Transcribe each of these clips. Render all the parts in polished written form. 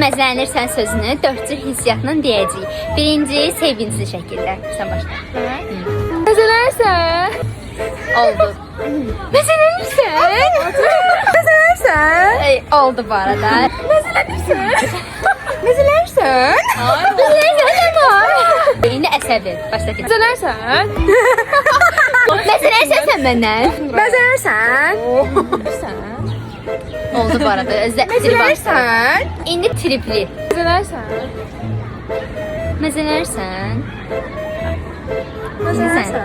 Məzələnirsən sözünü 4 cür hissiyatla deyəcəyik. Birinci, sevincli şəkildə. Sən başla. Məzələnirsən. Oldu. Məzələnirsən. Məzələnirsən. Oldu bu arada. Məzələnirsən. Məzələnirsən. İndi əsəbi. Başla ki. Məzələnirsən. Məzələnirsən sən məndən. Məzələnirsən. Oldu bu arada. Məzələnirsən. İndi tripli. Məzələnirsən. Məzələnirsən. Məzələnirsən.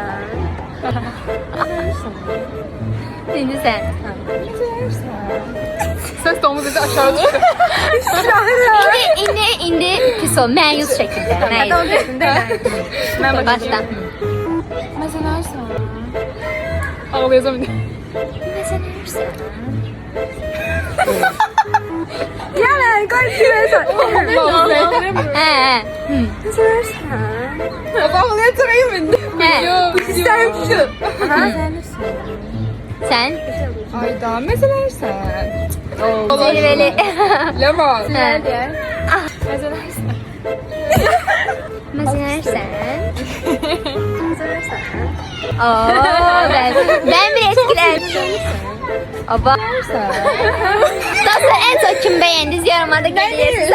İndi sən. Səs tonumuz dedi aşağı düşdü. İndi pis ol. Məyus şəkildə. Məyus. Başla. Məzələnirsən. Ağlayacağım indi. Məzələnirsən. Gələn, qoy girəsən. Hə. Məzələnirsən. Ağlayacağım indi. İstəyim şu. Sən? Ayda məzələnirsən. Zirveli. Ləman. Hə. Məzələnirsən. Məzələnirsən. Ben bir etkilendim. Aba. Dostlar en çok kim beğendiniz yorumlarda gelirsiniz.